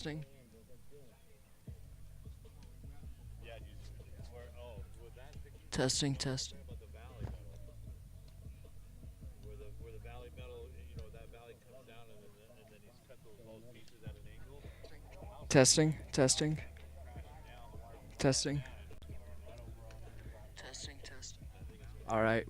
Testing. Testing. Testing. Testing. Testing. Testing. Testing. Testing. All right.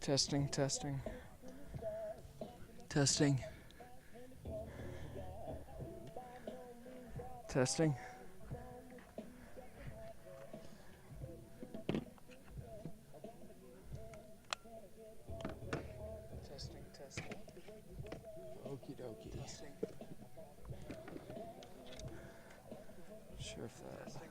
Testing. Testing. Testing. Testing. Testing. Testing. Okie dokie. Testing. Sure if that.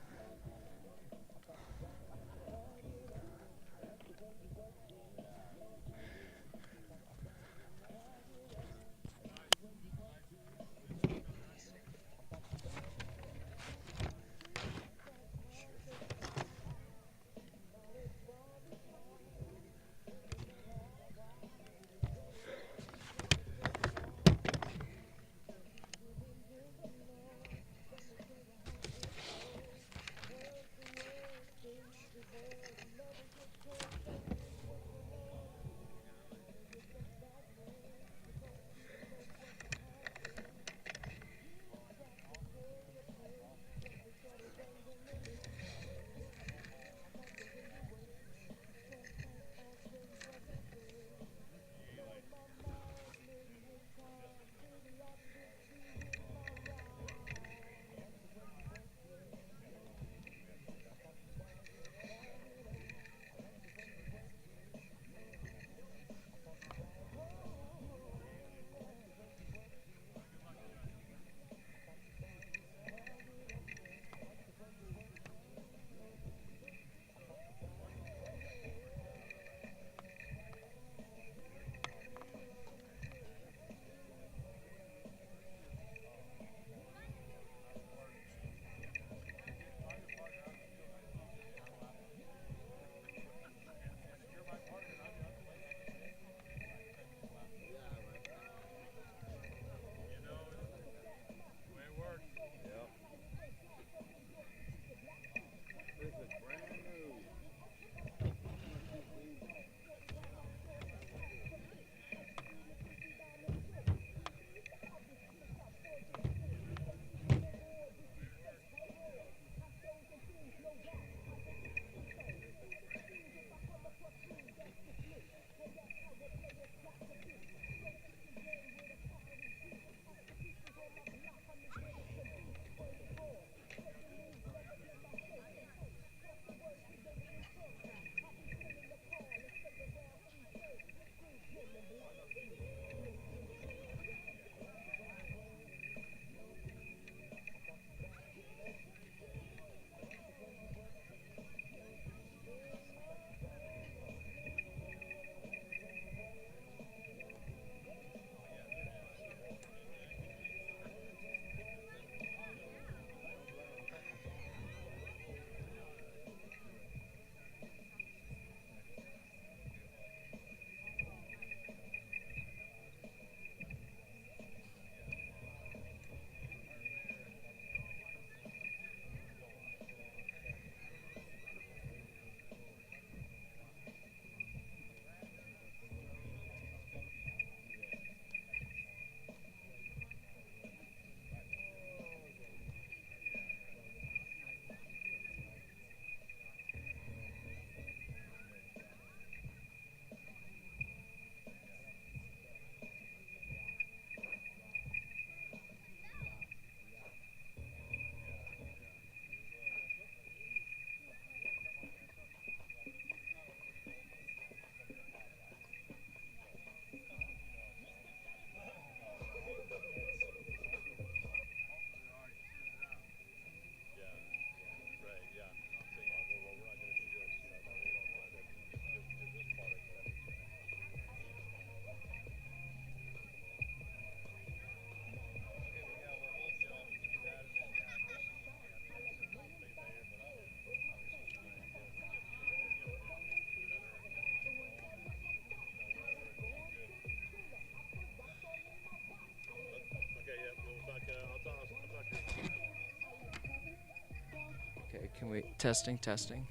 Okay, can we testing testing?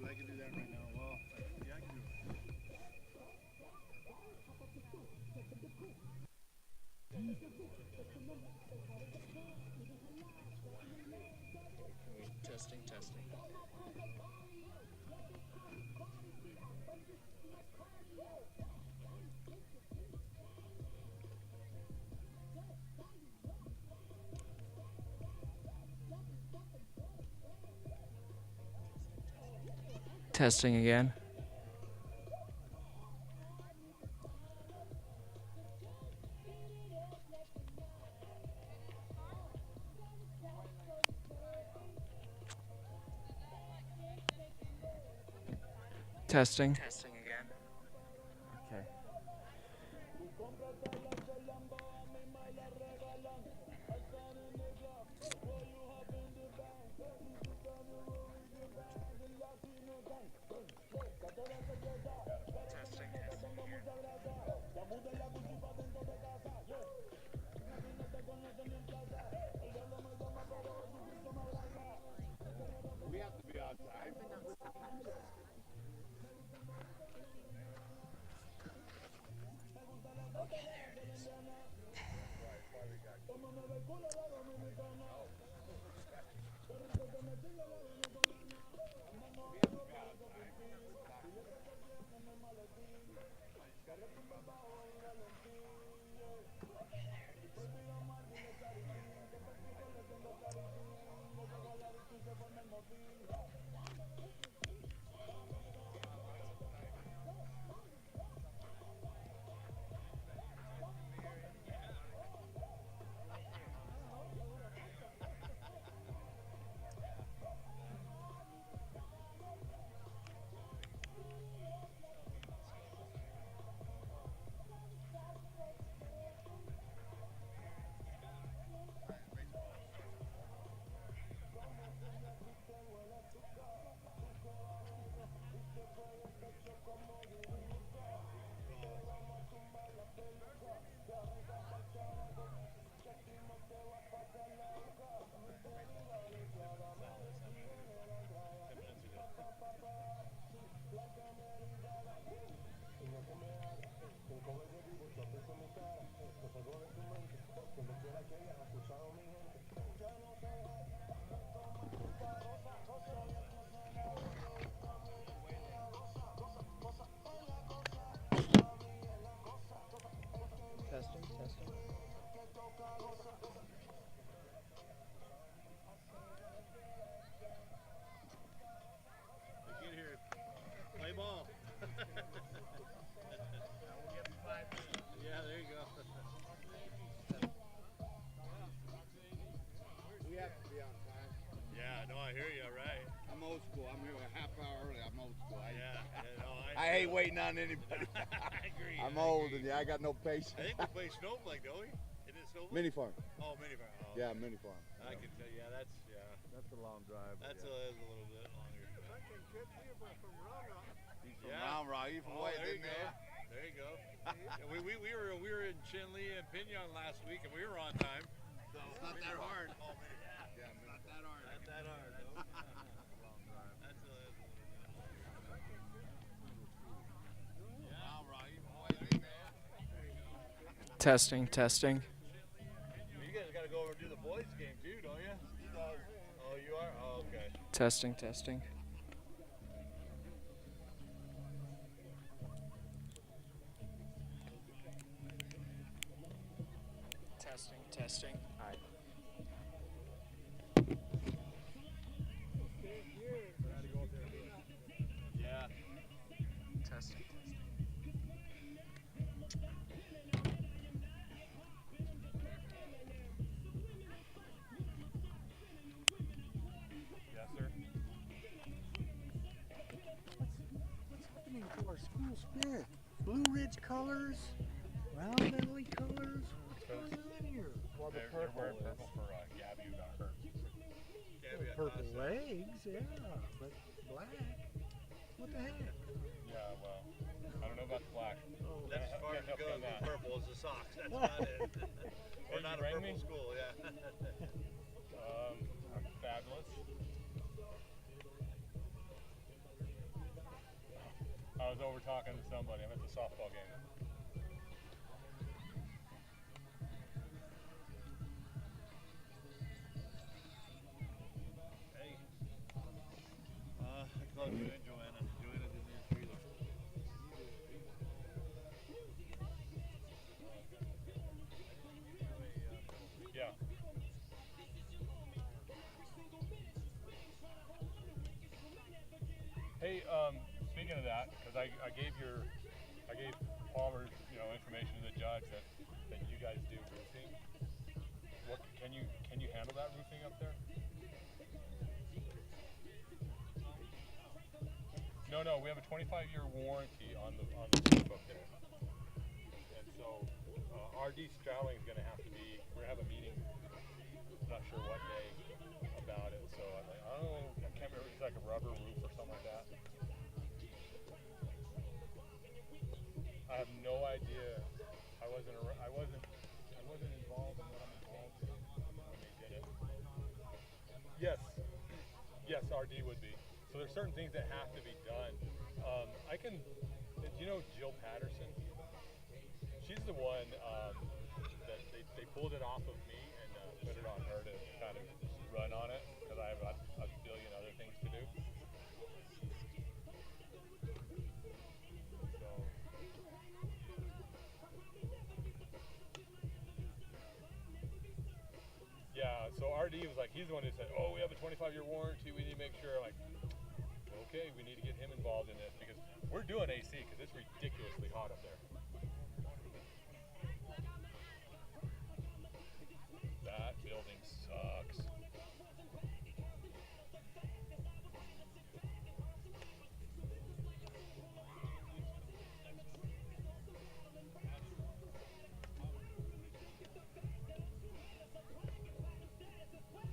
I can do that right now. Well, yeah, I can do it. Testing testing. Testing again. Testing. Testing again. Okay. Testing. We have to be outside. small. Yeah, there you go. We have to be on time. Yeah, no, I hear you. Right. I'm old school. I'm here a half hour early. I'm old school. Yeah. I hate waiting on anybody. I agree. I'm old and I got no patience. I think we play Snowflake, don't we? It is Snowflake? Mini farm. Oh, mini farm. Oh, Yeah, okay. mini farm. I can tell you. Yeah, that's That's a long drive. that's a little bit longer. He's from Round Rock. He's from way there you in go. there. There you go. Yeah, we were in Chinle and Pinyon last week, and we were on time. So it's not that hard. Oh, mini farm. Yeah, not that hard. Not that hard, though. That's a little bit. Round Rock. He's from way in there. Testing, testing. You guys got to go over and do the boys' game too, don't you? He does. Oh, you are? Oh, okay. Testing, testing. Testing, testing. All right. Yeah. Testing. Yes, sir. What's happening to our school spirit? Blue Ridge colors, round medley colors. What's going on here? Well, the They're wearing is- purple for Gabby who got hurt. Gabby, I Purple thought so. legs, yeah, but black. What the heck? Yeah, well, I don't know about the black. Oh, That's as far as it Can't help you goes on with that. purple is the socks. That's about it. We're Hey, not you a rang purple me? school, yeah. I'm fabulous. I was over talking to somebody. I'm at the softball game. Hey. I called you and Joanna. Joanna didn't answer either. Yeah. Hey, speaking of that, because I gave Palmer, information to the judge that you guys do roofing. What can you handle that roofing up there? No, we have a 25-year warranty on the roof up there. And so RD Strouling is going to have to be. We're going to have a meeting. Not sure what day about it. So I'm like, I can't remember. It's like a rubber roof or something like that. I have no idea. I wasn't involved in what I'm involved in when they did it. Yes, RD would be. So there's certain things that have to be done. Do you know Jill Patterson? She's the one that they pulled it off of me and put it on her to kind of run on it because I have a billion other things to do. So. Yeah, so RD was like, he's the one who said, oh, we have a 25-year warranty, we need to make sure. I'm like, okay, we need to get him involved in this because we're doing AC because it's ridiculously hot up there. That building sucks.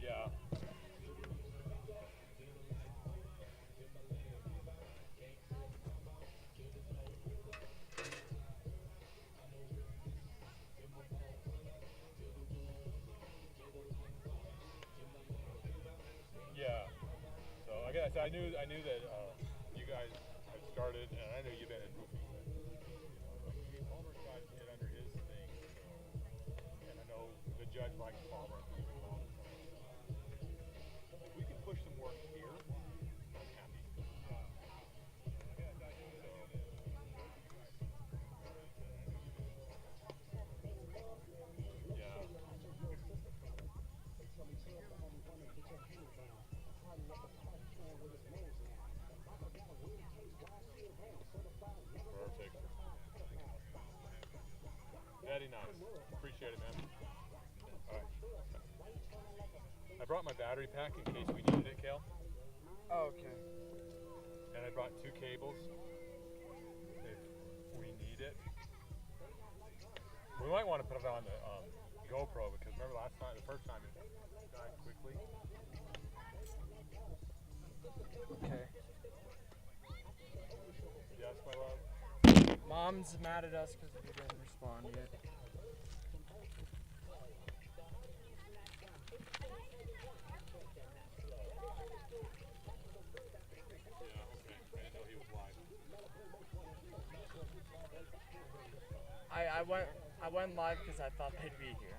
Yeah. Yeah. So I knew that you guys had started, and I know you've been in roofing. But Palmer tried to get under his thing, and I know the judge likes Palmer. If we can push some work here, I'm happy. Yeah. appreciate it, man. All right. I brought my battery pack in case we needed it, Kale. Oh, okay. And I brought 2 cables if we need it. We might want to put it on the GoPro because remember the first time it died quickly. Okay. Yes, my love. Mom's mad at us because we didn't respond yet. Yeah, okay. I didn't know he was live. I went live because I thought they'd be here.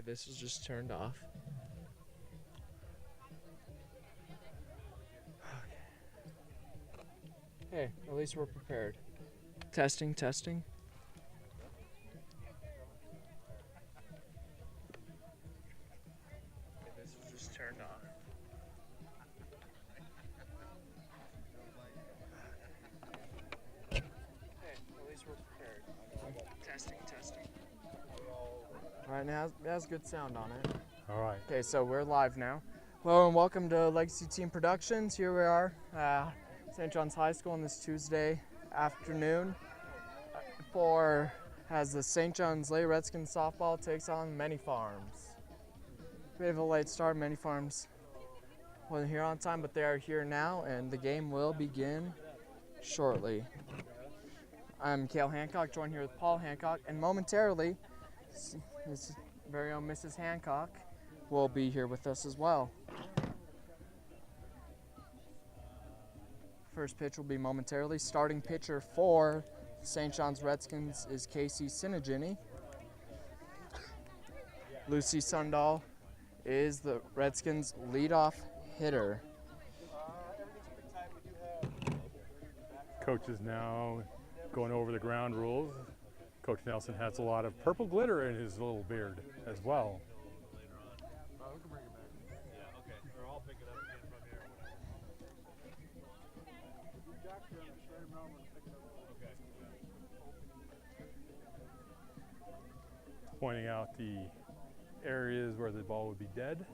this is just turned off. Hey, at least we're prepared. Testing, testing. Okay, this is just turned off. Hey, at least we're prepared. Testing, testing. Alright, now it has good sound on it. All right. Okay, so we're live now. Hello and welcome to Legacy Team Productions. Here we are, St. John's High School on this Tuesday afternoon as the St. John's Lady Redskins softball takes on Many Farms. We have a late start. Many Farms wasn't here on time, but they are here now, and the game will begin shortly. I'm Cale Hancock, joined here with Paul Hancock, and momentarily, his very own Mrs. Hancock will be here with us as well. First pitch will be momentarily. Starting pitcher for St. John's Redskins is Casey Sinigini. Lucy Sundahl is the Redskins' leadoff hitter. Coach is now going over the ground rules. Coach Nelson has a lot of purple glitter in his little beard as well. Pointing out the areas where the ball would be dead.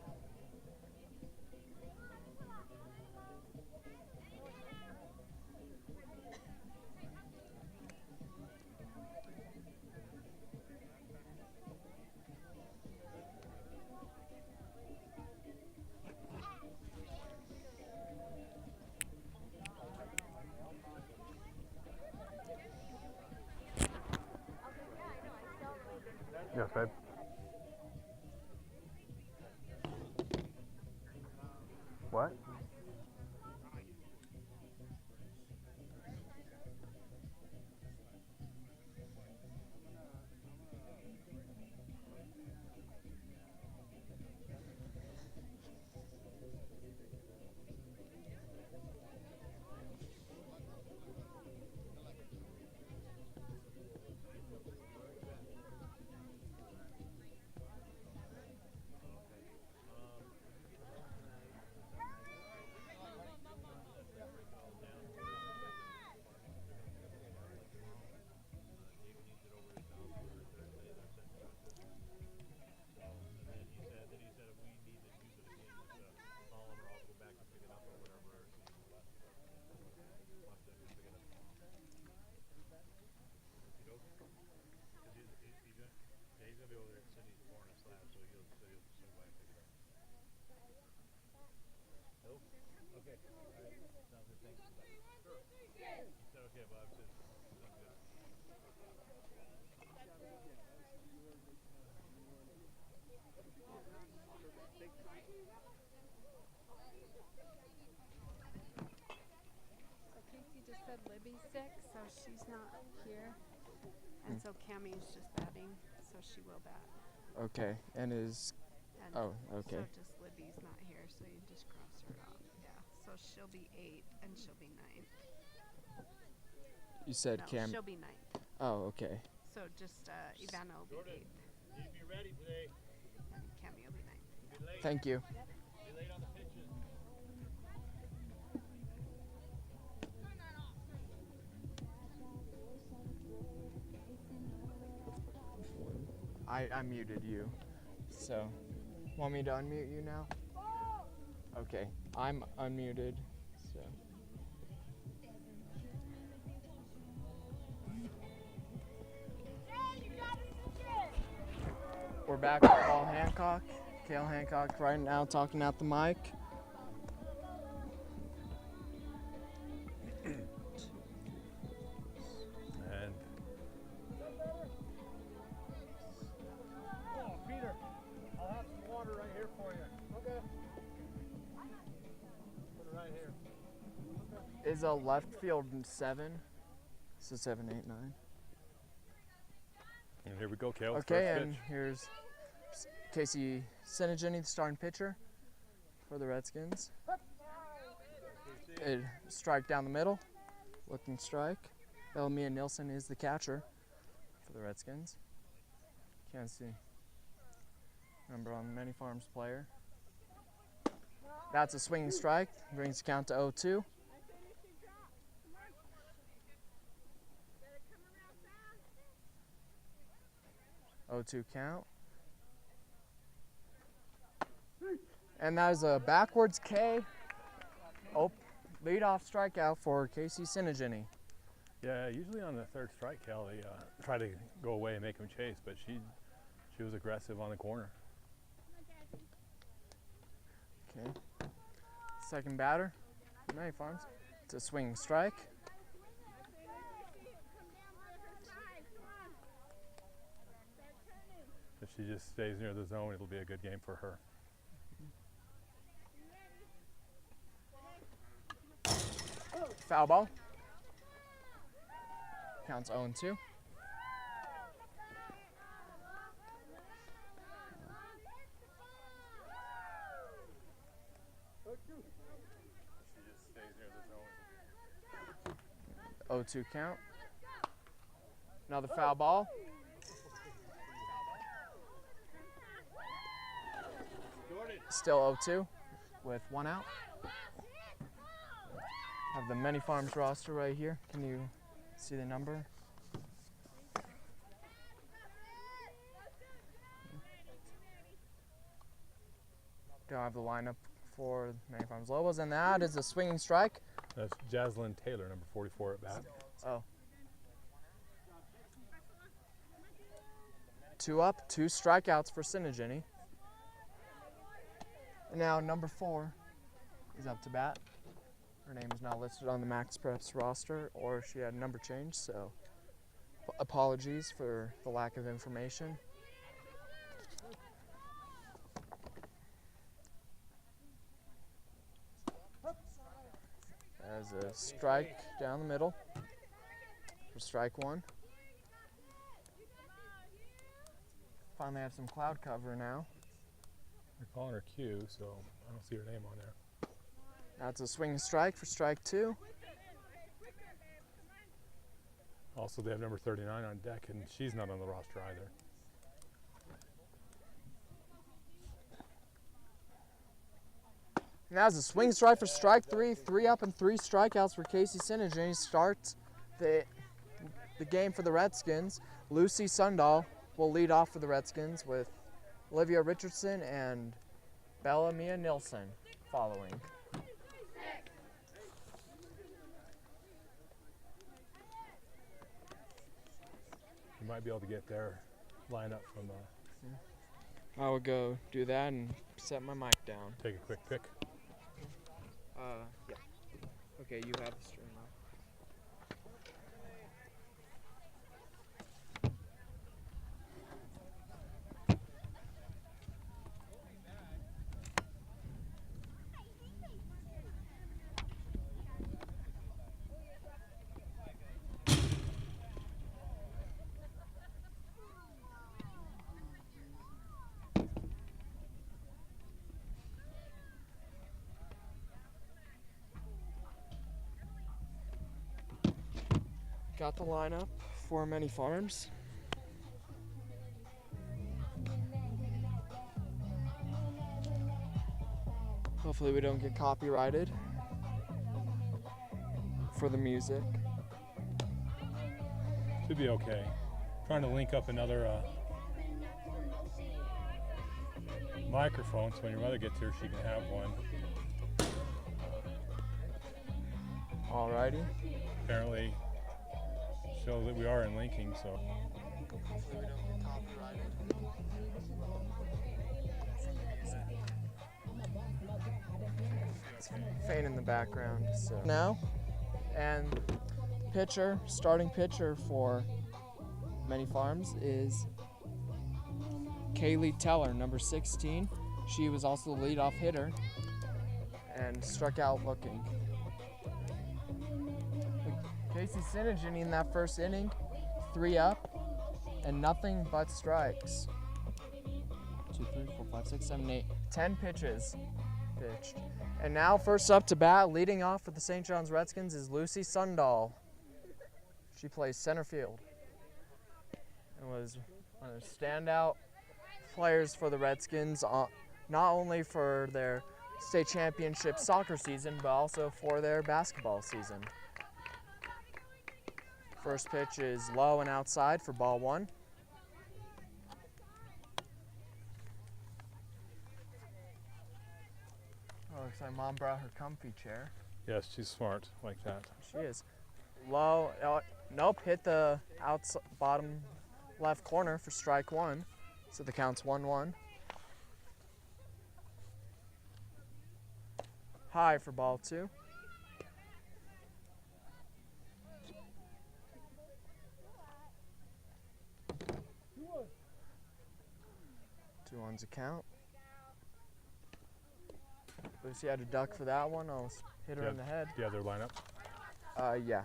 Yes, babe. What? Libby's sick, so she's not here. And so Cammie's just batting, so she will bat. Okay, and is, And oh, okay. So just Libby's not here, so you just cross her off. Yeah, so she'll be 8 and she'll be 9. You said No, Cam. she'll be 9th. Oh, okay. So just Ivana will be 8th. Need to be ready today. And Cammie will be 9th. Be late. Thank you. Be late on the pitches. I muted you. So, want me to unmute you now? Okay, I'm unmuted. So. We're back with Paul Hancock, Cale Hancock right now talking at the mic. And Oh, Peter, I'll have some water right here for you. Okay. Put it right here. Is a left field 7? So 7, 8, 9. here we go, Cale. Okay, First and pitch. here's Casey Sinigini, the starting pitcher for the Redskins. A strike down the middle, looking strike. Bellamia Nilsson is the catcher for the Redskins. Can't see number on the Many Farms player. That's a swinging strike, brings the count to 0-2. Count. And that is a backwards K. Leadoff strikeout for Casey Sinigini. Yeah, usually on the third strike, Cal, they try to go away and make him chase, but she was aggressive on the corner. Okay. Second batter, Many Farms. It's a swinging strike. If she just stays near the zone, it'll be a good game for her. Foul ball. Counts 0-2. She just stays near the zone. 0-2 count. Another foul ball. Still 0-2 with 1 out. Have the Many Farms roster right here. Can you see the number? Don't have the lineup for Many Farms Lobos, and that is a swinging strike. That's Jaslyn Taylor, number 44 at bat. Oh. 2 up, 2 strikeouts for Sinigini. And now number 4 is up to bat. Her name is not listed on the Max Preps roster, or she had a number change, so apologies for the lack of information. As a strike down the middle for strike 1. Finally have some cloud cover now. They're calling her Q, so I don't see her name on there. That's a swing strike for strike 2. Also, they have number 39 on deck, and she's not on the roster either. And that's a swing strike for strike 3. 3 up and 3 strikeouts for Casey Sinigini. Starts the game for the Redskins. Lucy Sundahl will lead off for the Redskins with Olivia Richardson and Bellamia Nilsson following. You might be able to get their lineup from I will go do that and set my mic down. take a quick pick. Yeah. Okay, you have the stream up. Got the lineup for Many Farms. Hopefully we don't get copyrighted for the music. Should be okay. Trying to link up another microphone so when your mother gets here, she can have one. Alrighty. Apparently, show that we are in linking, so. Hopefully we don't get copyrighted. It's faint in the background. So now, and starting pitcher for Many Farms is Kaylee Teller, number 16. She was also the leadoff hitter and struck out looking. Casey Sinigini in that first inning, 3 up and nothing but strikes. 2, 2, 3, 4, 5, 6, 7, 8. 10 pitches pitched. And now first up to bat, leading off for the St. John's Redskins is Lucy Sundahl. She plays center field and was one of the standout players for the Redskins, not only for their state championship soccer season, but also for their basketball season. First pitch is low and outside for ball 1. Oh, looks like Mom brought her comfy chair. Yes, she's smart like that. She is. Low, nope, hit the bottom left corner for strike 1. So the count's 1-1. High for ball 2. 2-1's a count. Lucy had to duck for that one. Almost hit her in the head. Yeah, their lineup. Yeah.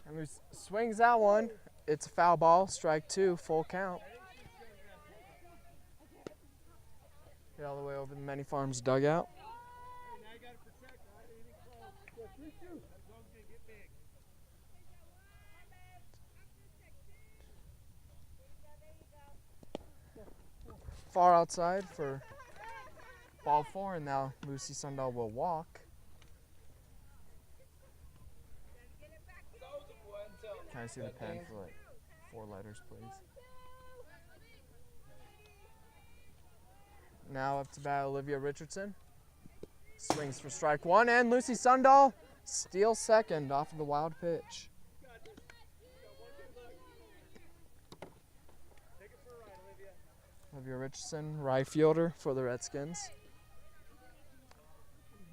And Lucy swings that one. It's a foul ball. Strike 2. Full count. Get all the way over the Many Farms dugout. Far outside for ball 4, and now Lucy Sundahl will walk. Can I see the pen for like 4 letters, please? Now up to bat, Olivia Richardson. Swings for strike 1, and Lucy Sundahl steals second off of the wild pitch. Olivia Richardson, right fielder for the Redskins.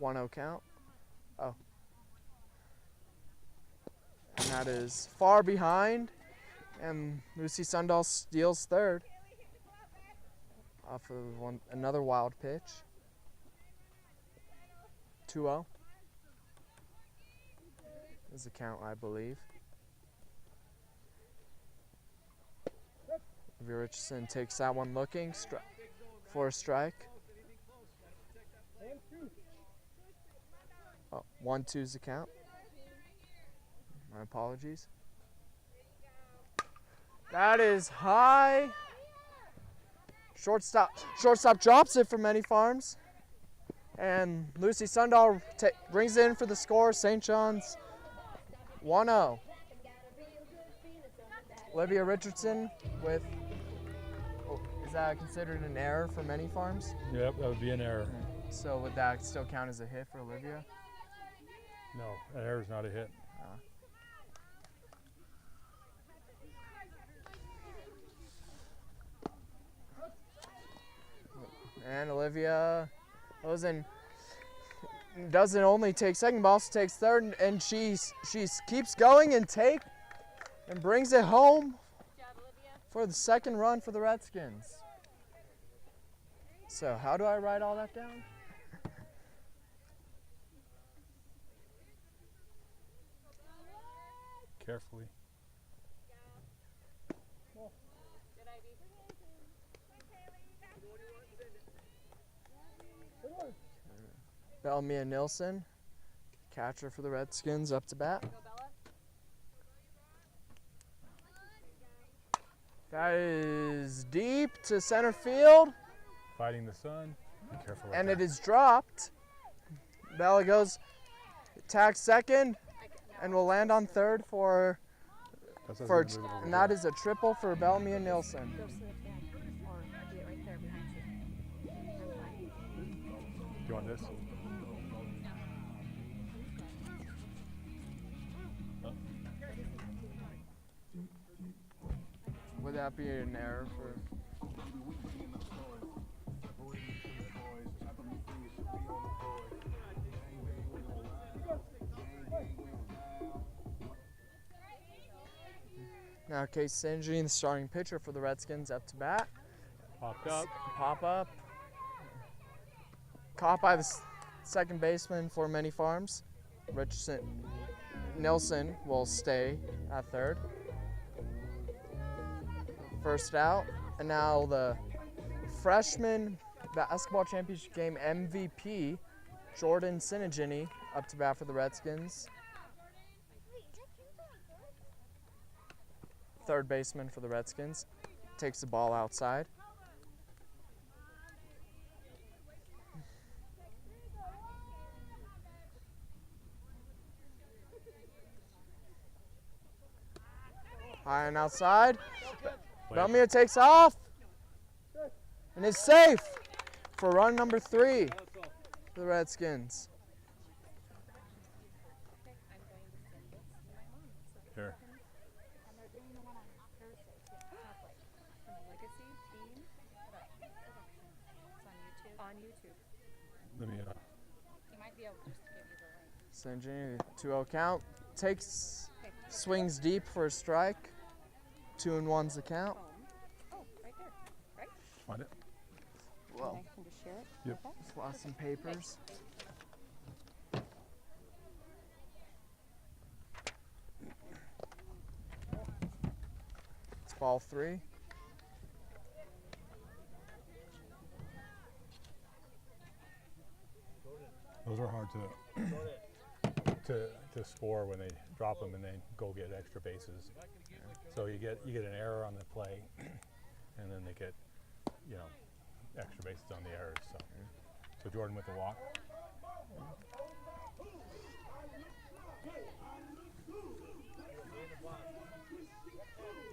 1-0 count. Oh. And that is far behind, and Lucy Sundahl steals third off of another wild pitch. 2-0 is the count, I believe. Olivia Richardson takes that one looking for a strike. 1-2 is the count. My apologies. That is high. Shortstop drops it for Many Farms. And Lucy Sundahl brings it in for the score. St. John's 1-0. Olivia Richardson with, is that considered an error for Many Farms? Yep, that would be an error. So would that still count as a hit for Olivia? No, an error is not a hit. And Olivia doesn't only take second, but also takes third, and she keeps going and brings it home for the second run for the Redskins. So how do I write all that down? Carefully. Belmia Nilsson, catcher for the Redskins, up to bat. That is deep to center field. Fighting the sun. Be careful. And it is dropped. Bella goes, tags second, and will land on third and that is a triple for Belmia Nilsson. Do you want this? Would that be an error for? Now Case Singy, the starting pitcher for the Redskins, up to bat. Popped up. Pop up. Caught by the second baseman for Many Farms. Nilsson will stay at third. First out. And now the freshman basketball championship game MVP, Jordan Sinigini, up to bat for the Redskins. Third baseman for the Redskins. Takes the ball outside. High and outside. Belmere takes off. And is safe for run number 3 for the Redskins. Here. On YouTube. Let me. He might be able just to give you the link. Sanjini, 2-0 count. Swings deep for a strike. 2-1's the count. Oh, right there. Right? Find it. Well, I can just share it. Yep. Okay. just lost some papers. It's ball 3. Those are hard to score when they drop them and then go get extra bases. So you get an error on the play, and then they get extra bases on the errors. So Jordan with the walk.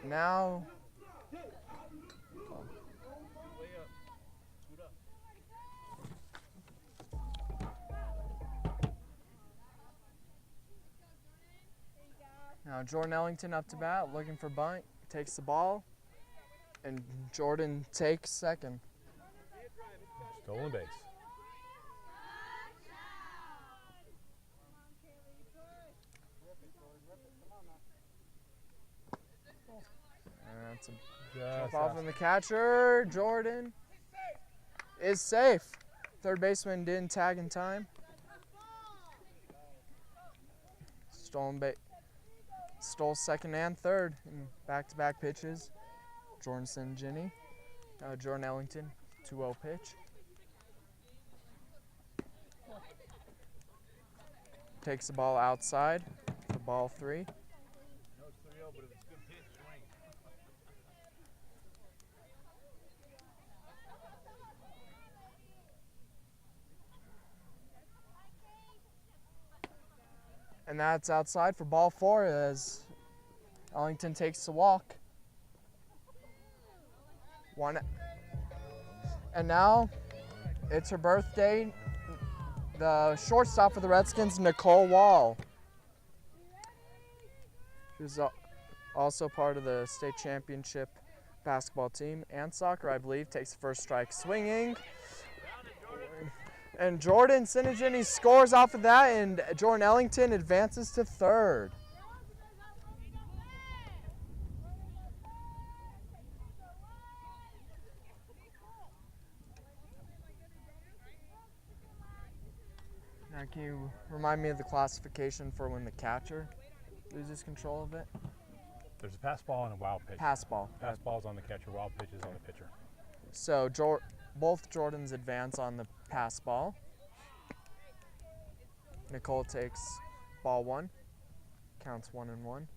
Now, Jordan Ellington up to bat, looking for bunt, takes the ball, and Jordan takes second. Stolen base. And that's a Just jump off from the catcher. Jordan is safe. Third baseman didn't tag in time. Stole second and third in back-to-back pitches. Jordan Sinigini. Jordan Ellington, 2-0 pitch. Takes the ball outside for ball 3. No, it's 3-0, but it's a good pitch swing. And that's outside for ball 4 as Ellington takes the walk. And now it's her birthday. The shortstop for the Redskins, Nicole Wall. She was also part of the state championship basketball team and soccer, I believe. Takes the first strike swinging. And Jordan Sinigini scores off of that, and Jordan Ellington advances to third. Now, can you remind me of the classification for when the catcher loses control of it? There's a pass ball and a wild pitch. Pass ball. Pass ball's on the catcher, wild pitch is on the pitcher. So both Jordans advance on the pass ball. Nicole takes ball 1. Counts 1-1.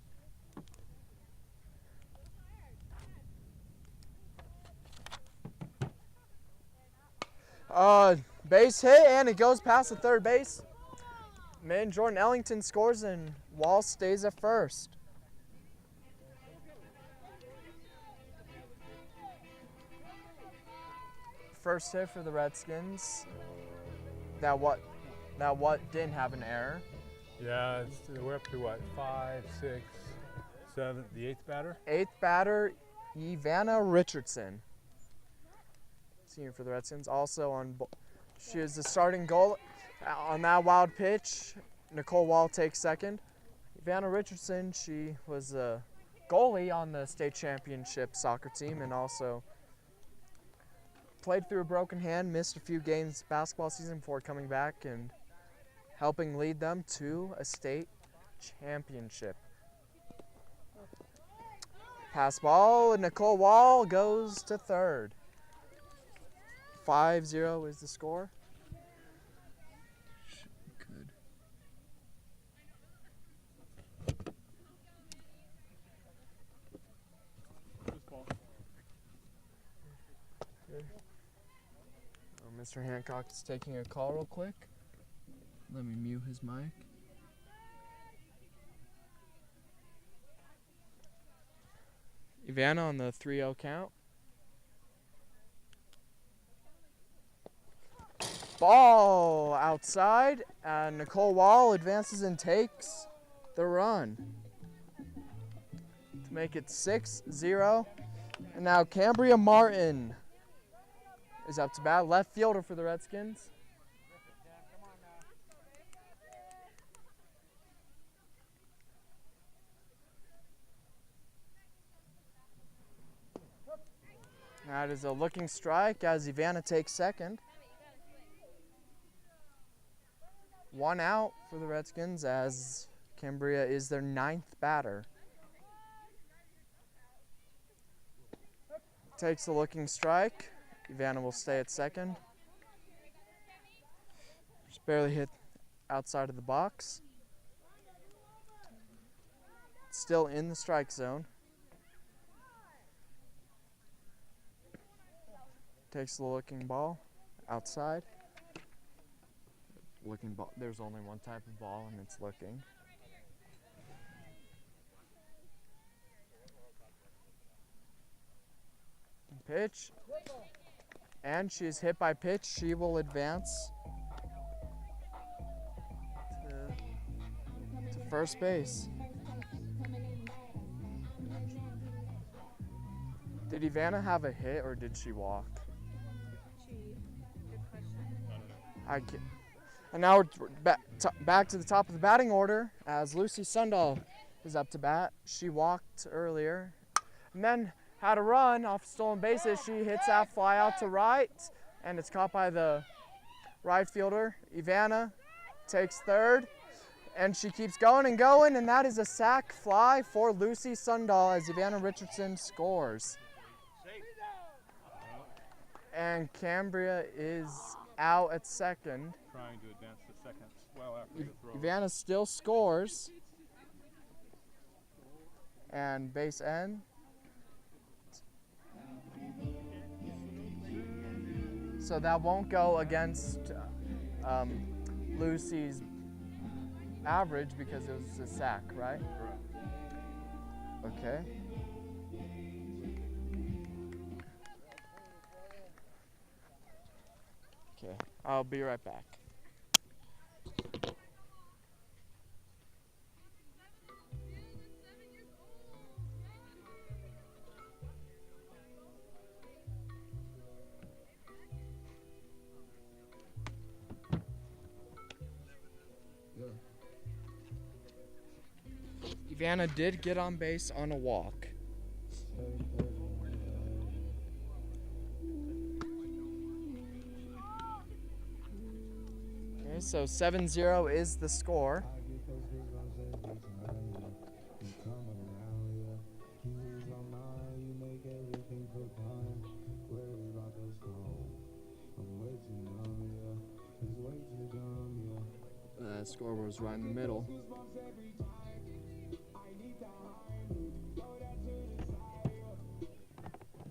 Base hit, and it goes past the third base. Jordan Ellington scores, and Wall stays at first. First hit for the Redskins. That didn't have an error. Yeah, we're up to what? 5, 6, 7. The 8th batter. 8th batter, Ivana Richardson. Senior for the Redskins. Also she is the starting goal on that wild pitch. Nicole Wall takes second. Ivana Richardson, she was a goalie on the state championship soccer team and also played through a broken hand, missed a few games basketball season before coming back and helping lead them to a state championship. Pass ball, Nicole Wall goes to third. 5-0 is the score. Good. Mr. Hancock is taking a call real quick. Let me mute his mic. Ivana on the 3-0 count. Ball outside, and Nicole Wall advances and takes the run to make it 6-0. And now Cambria Martin is up to bat, left fielder for the Redskins. That is a looking strike as Ivana takes second. 1 out for the Redskins as Cambria is their 9th batter. Takes a looking strike. Ivana will stay at second. Just barely hit outside of the box. Still in the strike zone. Takes the looking ball outside. Looking ball. There's only one type of ball, and it's looking. Pitch. And she's hit by pitch. She will advance to first base. Did Ivana have a hit or did she walk? Good question. I can't. And now we're back to the top of the batting order as Lucy Sundahl is up to bat. She walked earlier and then had a run off stolen bases. She hits that fly out to right, and it's caught by the right fielder. Ivana takes third, and she keeps going and going, and that is a sac fly for Lucy Sundahl as Ivana Richardson scores. And Cambria is out at second. Trying to advance to second well after the throw. Ivana still scores. And base N. So that won't go against Lucy's average because it was a sack, right? Correct. Okay. Okay, I'll be right back. Ivana did get on base on a walk. Okay, so 7-0 is the score. The score was right in the middle.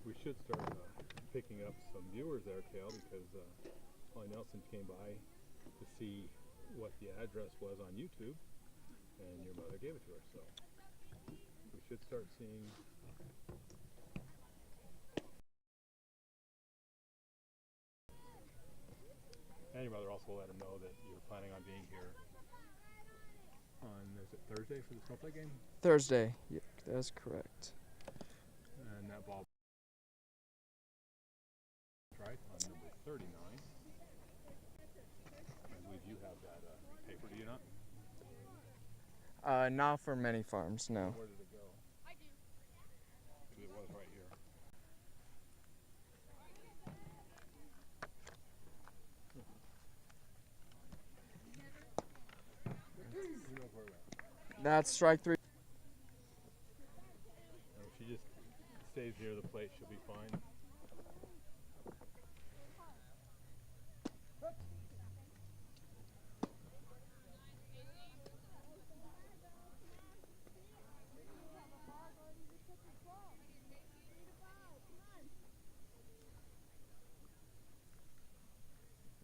We should start picking up some viewers there, Kale, because Holly Nelson came by to see what the address was on YouTube, and your mother gave it to her, so we should start seeing. And your mother also let him know that you were planning on being here on, is it Thursday for the Snowflake game? Thursday, yeah, that's correct. And that ball, right, on number 39. I believe you have that paper, do you not? Not for many farms, no. Where did it go? I do. It was right here. where we're at. That's strike 3. And if she just stays near the plate, she'll be fine.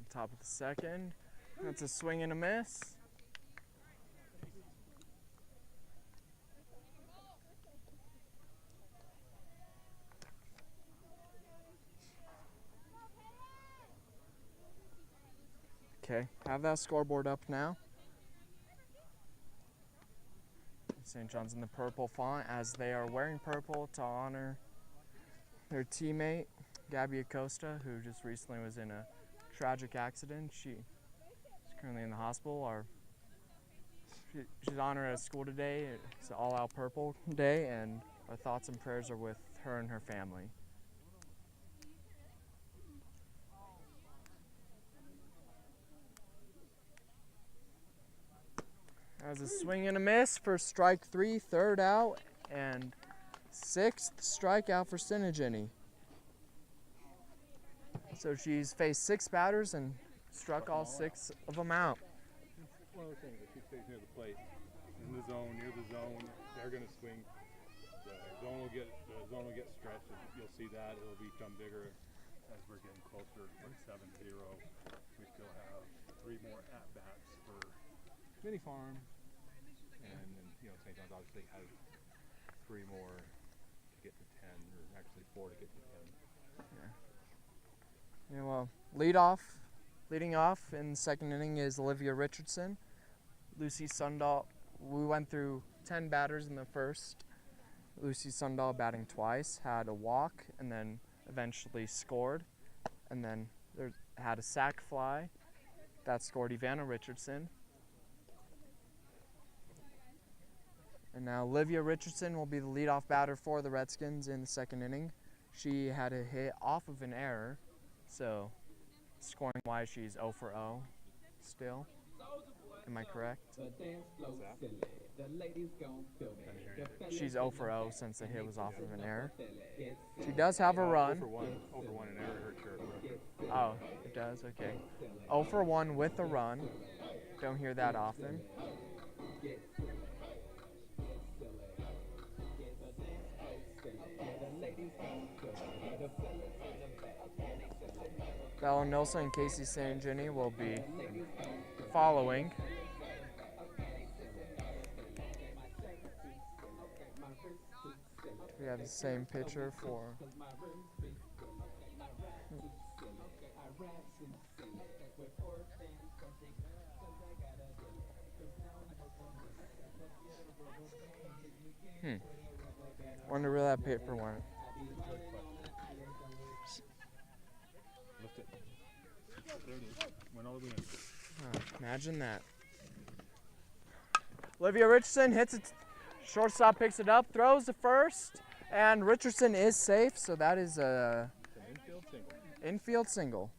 Top of the second. That's a swing and a miss. Okay, have that scoreboard up now. St. John's in the purple font as they are wearing purple to honor their teammate, Gabby Acosta, who just recently was in a tragic accident. She's currently in the hospital. She's honored at school today. It's an all-out purple day, and our thoughts and prayers are with her and her family. As a swing and a miss for strike 3, third out, and 6th strikeout for Sinigini. So she's faced 6 batters and struck all 6 of them out. One of the things, if she stays near the plate, in the zone, near the zone, they're going to swing. The zone will get stretched. You'll see that. It'll become bigger as we're getting closer, like 7-0. We still have 3 more at-bats for Mini Farm. And then, St. John's obviously has 3 more to get to 10, or actually 4 to get to 10. Yeah, well, leading off in the second inning is Olivia Richardson. Lucy Sundahl, we went through 10 batters in the first. Lucy Sundahl batting twice, had a walk, and then eventually scored. And then had a sac fly that scored Ivana Richardson. And now Olivia Richardson will be the leadoff batter for the Redskins in the second inning. She had a hit off of an error, so scoring-wise, she's 0 for 0 still. Am I correct? She's 0 for 0 since the hit was off of an error. She does have a run. 0 for 1 and error hurts her. Oh, it does? Okay. 0 for 1 with a run. Don't hear that often. Bella Nilsson and Casey Sinigini will be following. We have the same pitcher for Wonder where that paper went. Lift it. There it is. Went all the way in. Imagine that. Olivia Richardson hits it. Shortstop picks it up, throws to first, and Richardson is safe, so that is a infield single.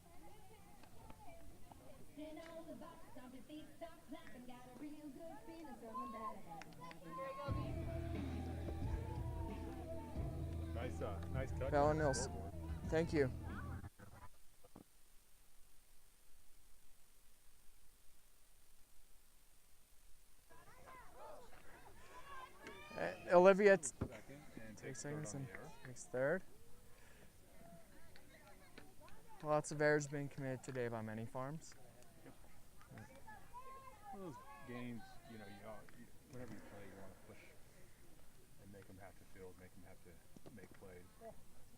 Nice touch. Bella Nilsson. Thank you. Olivia takes seconds and takes third. Lots of errors being committed today by many farms. One of those games, whenever you play, you want to push and make them have to field, make them have to make plays.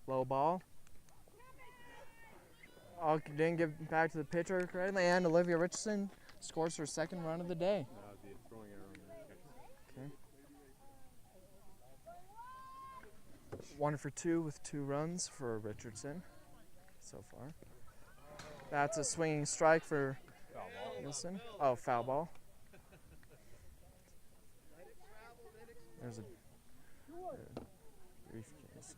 Low ball. Oh, didn't give back to the pitcher correctly, and Olivia Richardson scores her second run of the day. That would be a throwing error on the catcher. Okay. 1 for 2 with 2 runs for Richardson so far. That's a swinging strike for Nielsen. Oh, foul ball. There's a briefcase.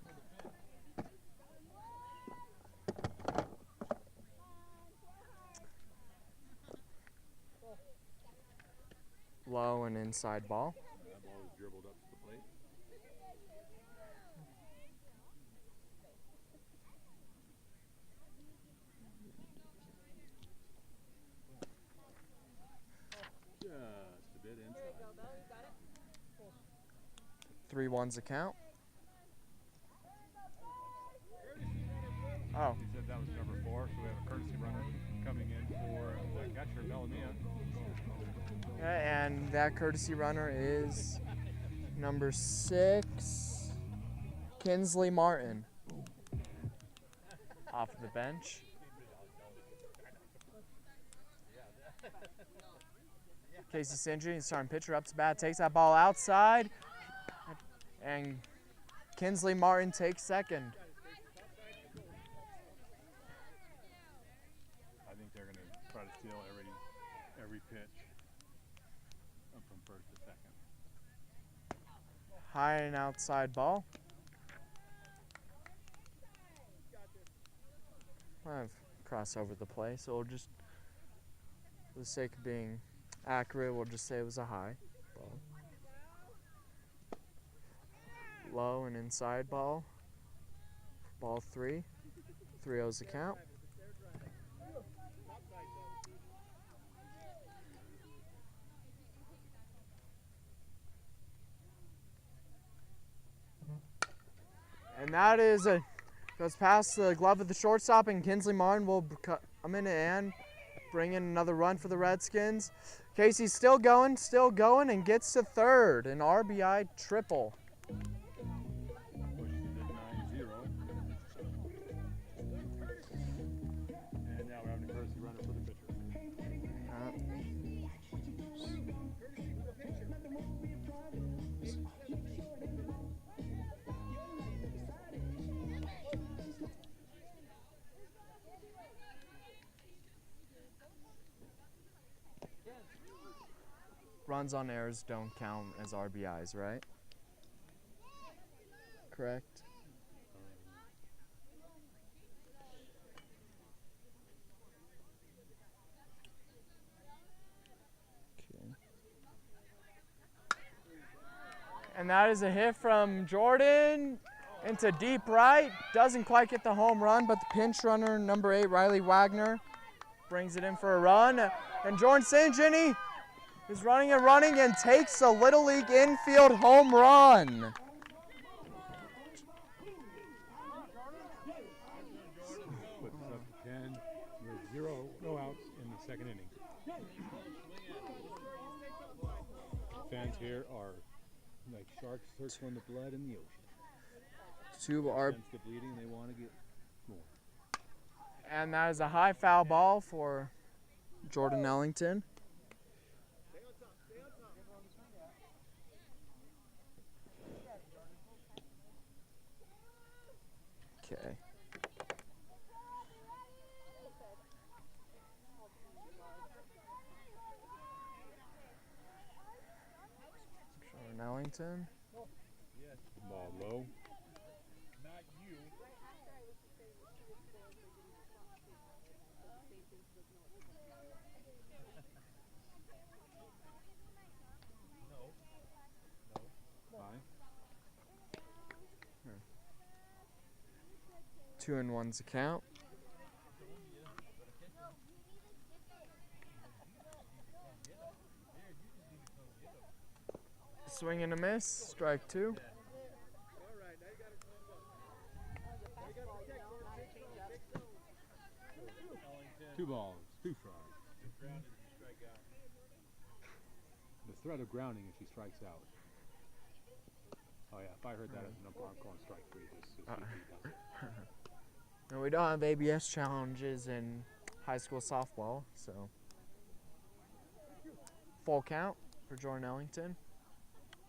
Low and inside ball. That ball was dribbled up to the plate. Just a bit inside. 3-1's the count. Oh, He said that was number 4, so we have a courtesy runner coming in for the catcher, Melamia. yeah, and that courtesy runner is number 6, Kinsley Martin. Off the bench. Casey Sindri, starting pitcher, up to bat, takes that ball outside, and Kinsley Martin takes second. I think they're going to try to steal every pitch up from first to second. High and outside ball. I've crossed over the play, so we'll just, for the sake of being accurate, we'll just say it was a high ball. Low and inside ball. Ball 3. 3-0's the count. And that is goes past the glove of the shortstop, and Kinsley Martin will come in and bring in another run for the Redskins. Casey's still going, and gets to third, an RBI triple. Pushes it 9-0. And now we're having a courtesy runner for the pitcher. Runs on errors don't count as RBIs, right? Correct. Okay. And that is a hit from Jordan into deep right. Doesn't quite get the home run, but the pinch runner, number 8, Riley Wagner, brings it in for a run. And Jordan St. Jenny is running and takes a Little League infield home run. Puts us up to 10 with 0 no outs in the second inning. Fans here are like sharks circling the blood in the ocean. Two are, Sense the bleeding and they want to get more. and that is a high foul ball for Jordan Ellington. Okay. Jordan Ellington. Ball low. High. 2-1's the count. Swing and a miss, strike 2. 2 balls, 2 strikes. The threat of grounding if she strikes out. Oh yeah, if I heard that as an umpire, I'm calling strike 3. Just see if he does it. And we don't have ABS challenges in high school softball, so full count for Jordan Ellington.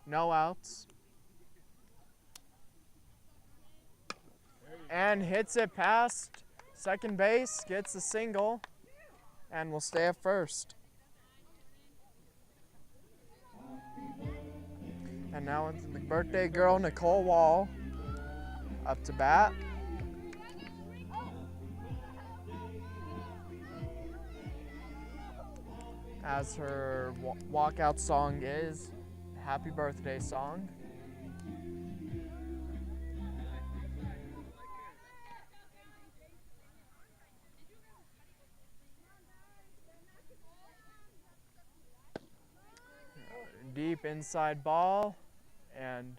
No outs. And hits it past second base, gets a single, and will stay at first. And now it's the birthday girl, Nicole Wall, up to bat. as her walkout song is Happy Birthday Song. Deep inside ball, and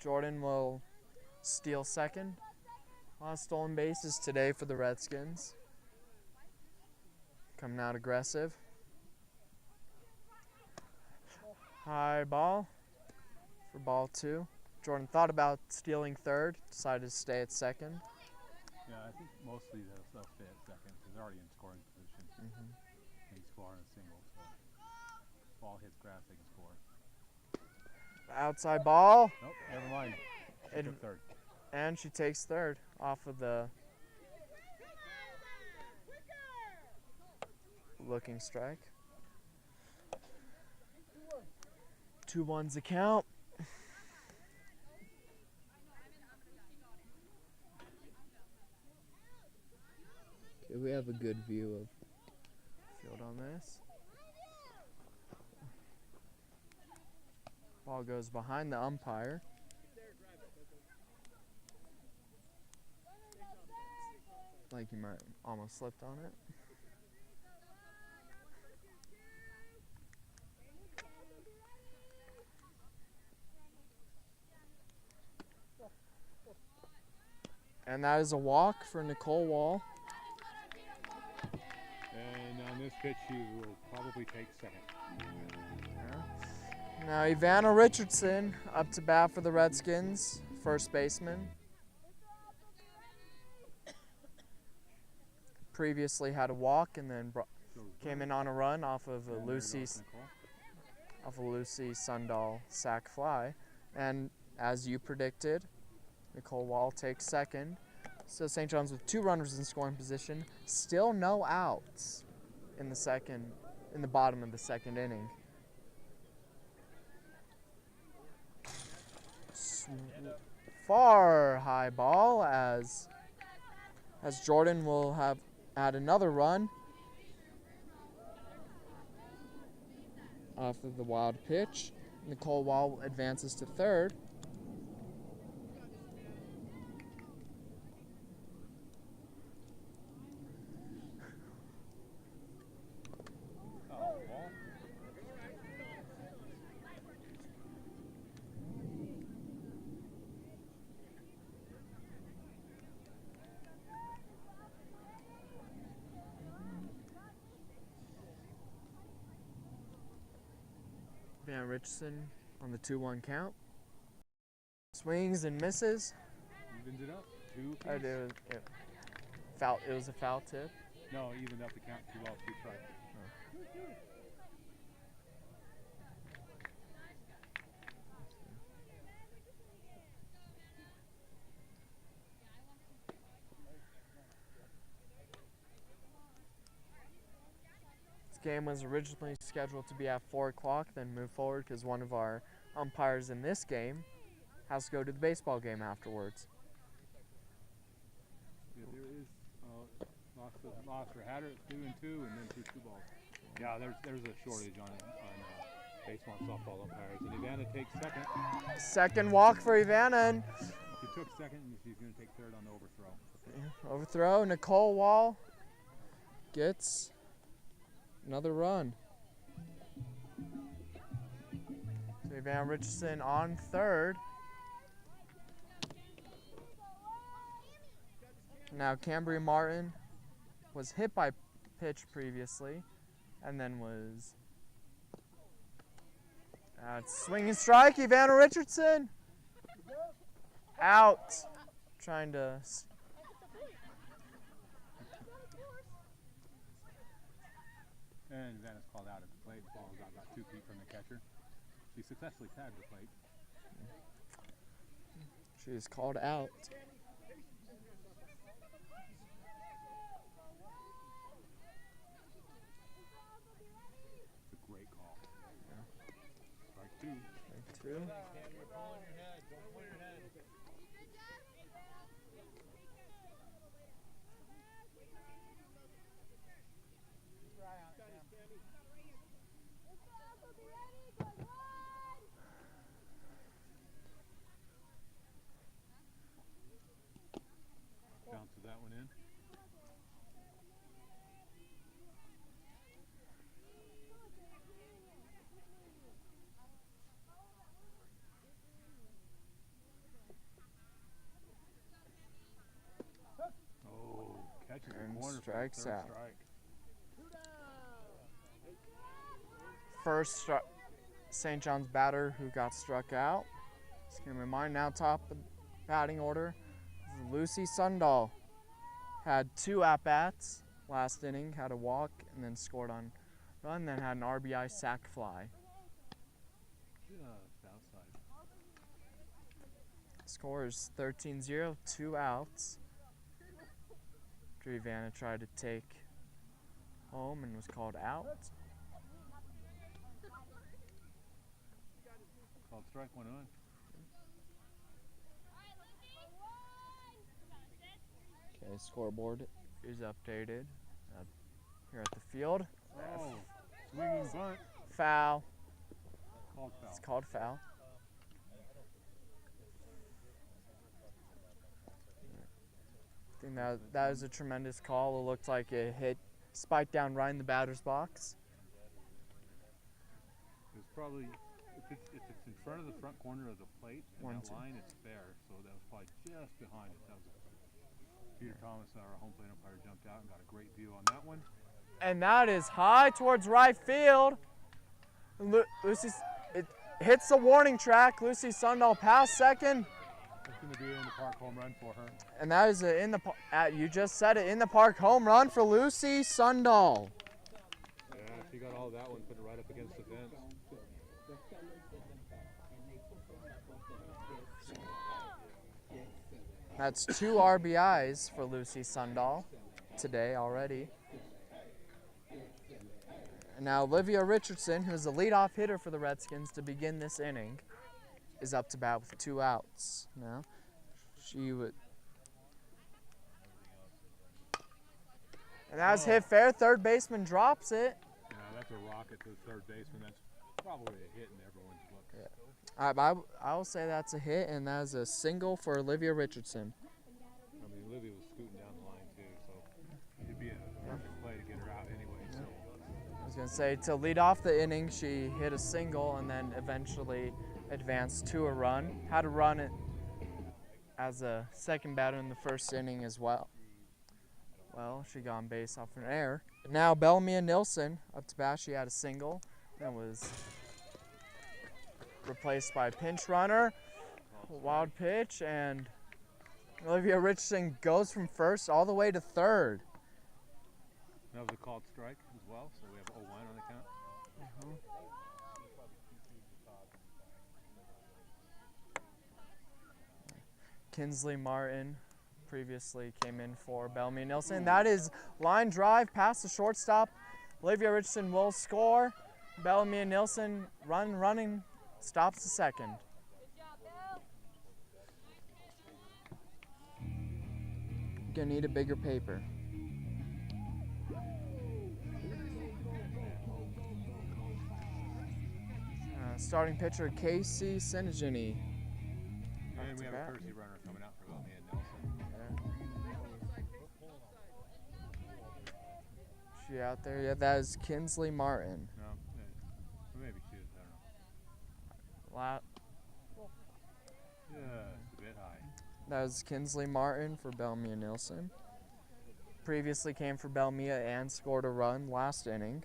Jordan will steal second. A lot of stolen bases today for the Redskins. Coming out aggressive. High ball for ball 2. Jordan thought about stealing third, decided to stay at second. Yeah, I think mostly they'll stay at second because they're already in scoring position. And he's scoring a single, so ball hits grass, they can score. Outside ball. Nope, never mind. She took third. And she takes third off of the looking strike. 2-1's the count. Okay, we have a good view of field on this. Ball goes behind the umpire. Like you might almost slipped on it. And that is a walk for Nicole Wall. And on this pitch, she will probably take second. Now Ivana Richardson up to bat for the Redskins, first baseman. Previously had a walk and then came in on a run off of a Lucy Sundahl sac fly. And as you predicted, Nicole Wall takes second. So St. John's with 2 runners in scoring position. Still no outs in the bottom of the second inning. Far high ball as Jordan will have add another run off of the wild pitch. Nicole Wall advances to third. Van Richardson on the 2-1 count. Swings and misses. Evens it up. 2 I do. It was a foul tip. No, evened up the count. 2 balls, 2 strikes. This game was originally scheduled to be at 4 o'clock, then moved forward because one of our umpires in this game has to go to the baseball game afterwards. Yeah, there is lost for Hatter at 2 and 2, and then 2 balls. Yeah, there's a shortage on baseball and softball umpires. And Ivana takes second. Second walk for Ivana. And she took second, and she's going to take third on the overthrow. Overthrow. Nicole Wall gets another run. So Ivana Richardson on third. Now Cambria Martin was hit by pitch previously and then was swing and strike. Ivana Richardson out, trying to and Ivana's called out at the plate. The ball got about 2 feet from the catcher. She successfully tagged the plate. She is called out. Strike 2. Catches the And corner for the strikes third out. strike. First St. John's batter who got struck out. It's going to remind now top of the batting order. Lucy Sundahl had 2 at-bats last inning, had a walk, and then scored on run, then had an RBI sac fly. Just outside. Score is 13-0, 2 outs. Drew Vanna tried to take home and was called out. Called strike 1 on. Okay, scoreboard is updated here at the field. Oh, swinging bunt. Foul. Called foul. It's called foul. I think that was a tremendous call. It looked like it hit, spiked down right in the batter's box. It was probably, if it's in front of the front corner of the plate, and that 1-2. line, it's fair. So that was probably just behind it. That was Peter Thomas, our home plate umpire, jumped out and got a great view on that one. And that is high towards right field. It hits the warning track. Lucy Sundahl past second. It's going to be in the park home run for her. And that is you just said it, in the park home run for Lucy Sundahl. Yeah, she got all that one, put it right up against the fence. That's 2 RBIs for Lucy Sundahl today already. And now Olivia Richardson, who is the leadoff hitter for the Redskins to begin this inning, is up to bat with 2 outs now. She would. And that was hit fair. Third baseman drops it. Yeah, that's a rocket to the third baseman. That's probably a hit in everyone's book. Yeah. I will say that's a hit, and that is a single for Olivia Richardson. I mean, Olivia was scooting down the line too, so it'd be a perfect play to get her out anyway. So I was going to say, to lead off the inning, she hit a single and then eventually advanced to a run. Had a run as a second batter in the first inning as well. Well, she got on base off an error. Now Belmia Nilsson up to bat. She had a single and was replaced by a pinch runner. Wild pitch, and Olivia Richardson goes from first all the way to third. that was a called strike as well, so we have 0-1 on the count. Kinsley Martin previously came in for Belmia Nilsson. That is line drive past the shortstop. Olivia Richardson will score. Belmia Nilsson running, stops the second. Gonna need a bigger paper. Starting pitcher Casey Senegini. And we have a courtesy runner coming out for Belmia Nelson. She out there? Yeah, that is Kinsley Martin. No, maybe she is. I La- don't know. Just a bit high. That was Kinsley Martin for Belmia Nilsson. Previously came for Belmia and scored a run last inning.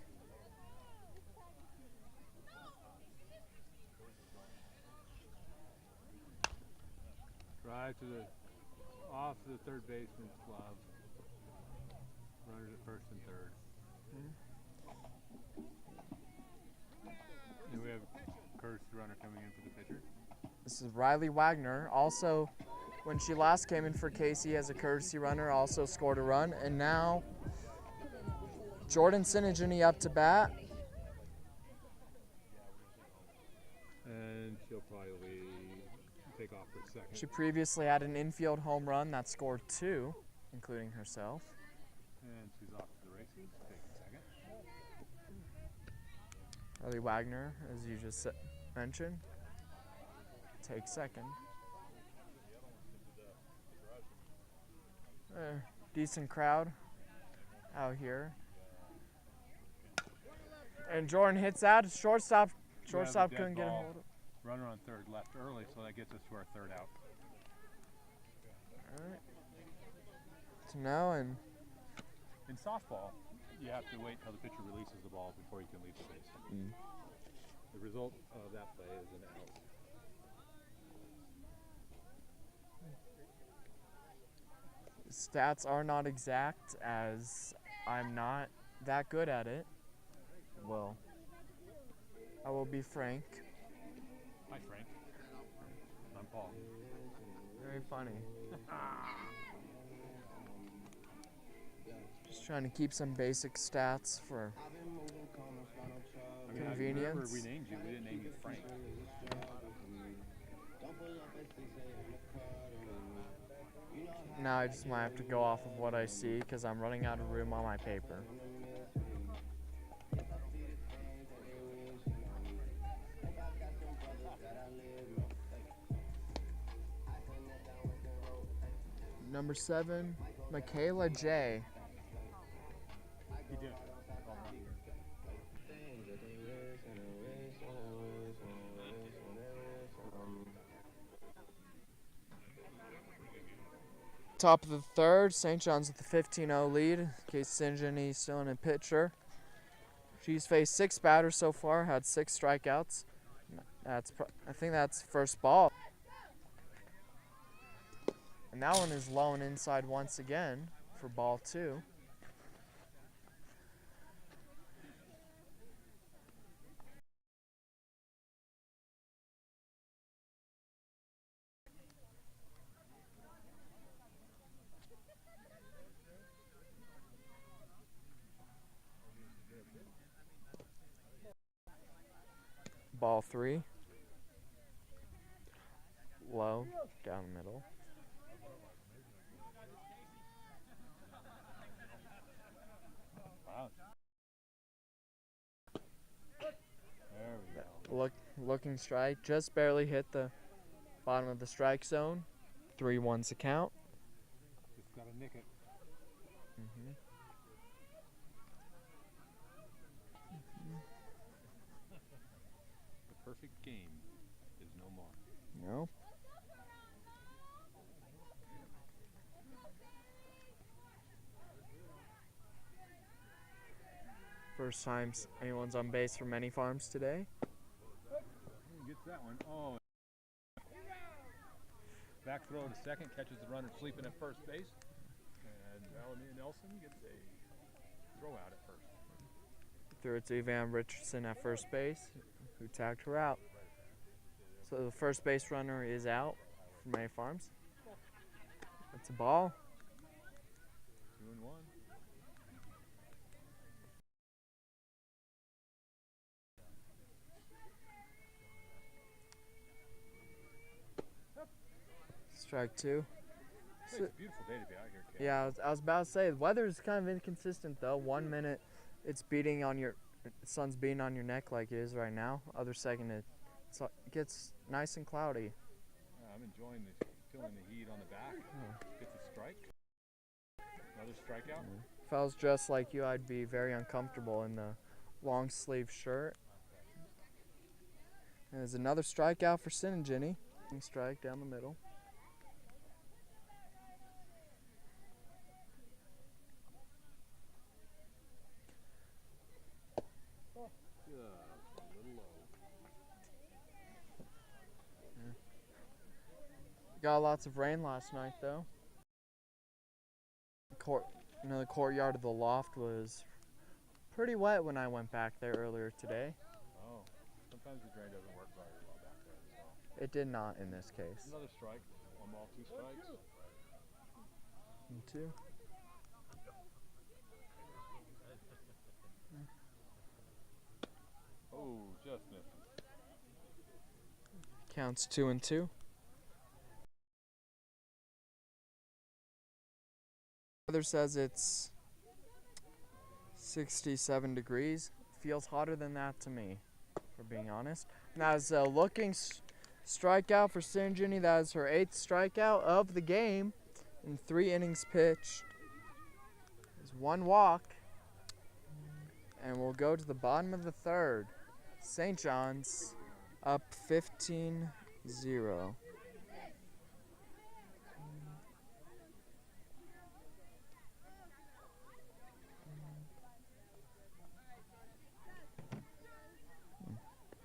Drive to the off the third baseman's glove. Runners at first and third. And we have courtesy runner coming in for the pitcher. This is Riley Wagner. Also, when she last came in for Casey as a courtesy runner, also scored a run. And now Jordan Senegini up to bat. And she'll probably take off for a second. She previously had an infield home run that scored 2, including herself. And she's off to the races. Take a second. Riley Wagner, as you just mentioned, take second. Decent crowd out here. And Jordan hits that. Shortstop couldn't get a hold of it. Runner on third left early, so that gets us to our third out. All right. So now, and In softball, you have to wait until the pitcher releases the ball before you can leave the base. The result of that play is an out. Stats are not exact as I'm not that good at it. Well, I will be frank. Hi, Frank. I'm Paul. Very funny. Just trying to keep some basic stats for I mean, I remember convenience. we named you. We didn't name you Frank. Now I just might have to go off of what I see because I'm running out of room on my paper. Number 7, Michaela J. He did. Top of the third, St. John's with the 15-0 lead. Case Sinjani still in a pitcher. She's faced 6 batters so far, had 6 strikeouts. I think that's first ball. And that one is low and inside once again for ball 2. Ball 3. Low, down the middle. Wow. There we go. Looking strike, just barely hit the bottom of the strike zone. 3-1's the count. Just gotta nick it. The perfect game is no more. No. First time anyone's on base for many farms today. He gets that one. Oh. Back throw to second, catches the runner sleeping at first base. And Alameda Nelson gets a throw out at first. Threw it to Evan Richardson at first base, who tagged her out. So the first base runner is out for many farms. That's a ball. 2-1. Strike 2. It's a beautiful day to be out here, Ken. Yeah, I was about to say, the weather is kind of inconsistent though. 1 minute it's beating on your, the sun's beating on your neck like it is right now. Other second it gets nice and cloudy. Yeah, I'm enjoying feeling the heat on the back. Gets a strike. Another strikeout. If I was dressed like you, I'd be very uncomfortable in the long sleeve shirt. And there's another strikeout for Sinjani. Strike down the middle. Got lots of rain last night though. The courtyard of the loft was pretty wet when I went back there earlier today. Oh, sometimes the drain doesn't work very well back there. So. It did not in this case. Another strike. 1 ball, 2 strikes. And 2. Oh, just missed. Counts 2-2. Weather says it's 67 degrees. Feels hotter than that to me, for being honest. And that is a looking strikeout for Sinjani. That is her 8th strikeout of the game in 3 innings pitched. There's 1 walk. And we'll go to the bottom of the 3rd. St. John's up 15-0.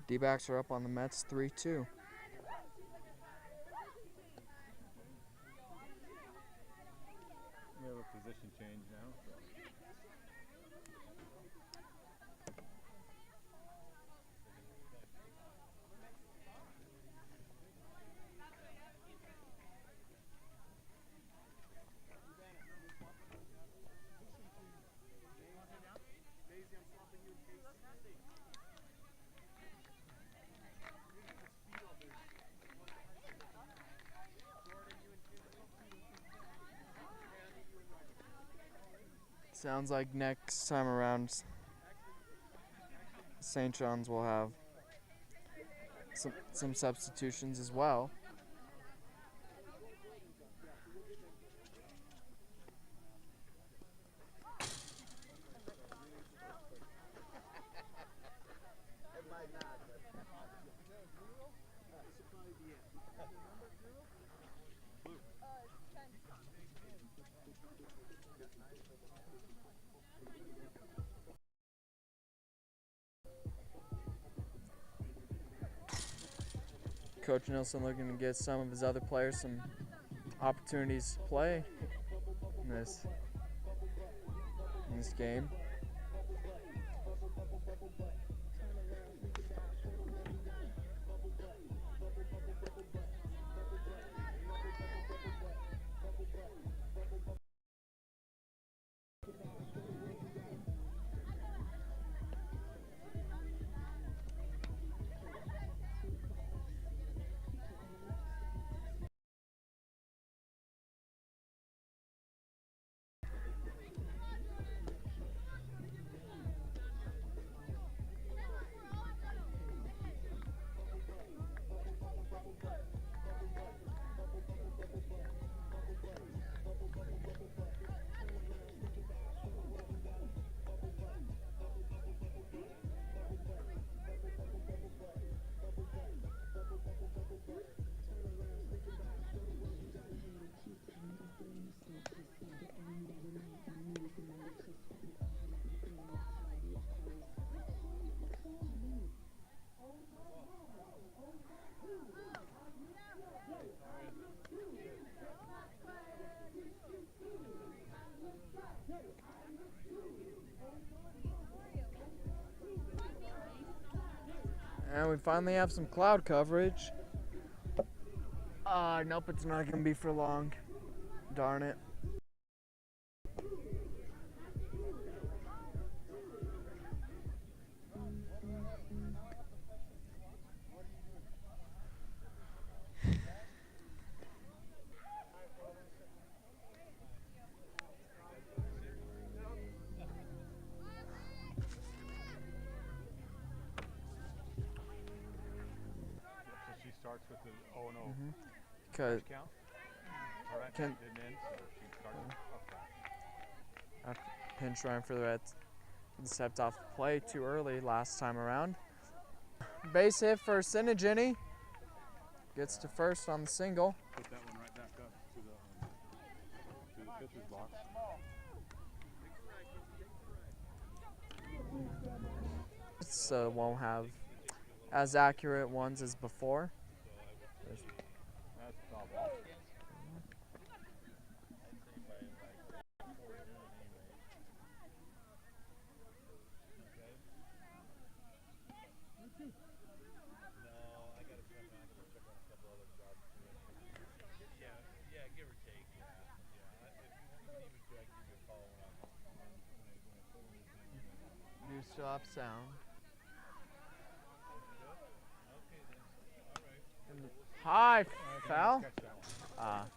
D-backs are up on the Mets 3-2. We have a position change now. So. Sounds like next time around, St. John's will have some substitutions as well. Coach Nilsson looking to get some of his other players some opportunities to play in this game. And we finally have some cloud coverage. Nope, it's not going to be for long. Darn it. She starts with the 0-0 Because count. All right, Can- that didn't end, so she started. Okay. pinch run for the Reds. Stepped off the play too early last time around. Base hit for Sinigini. Gets to first on the single. Put that one right back up to the pitcher's box. So won't have as accurate ones as before. That's foul ball. You stop sound. High foul. Catch that one.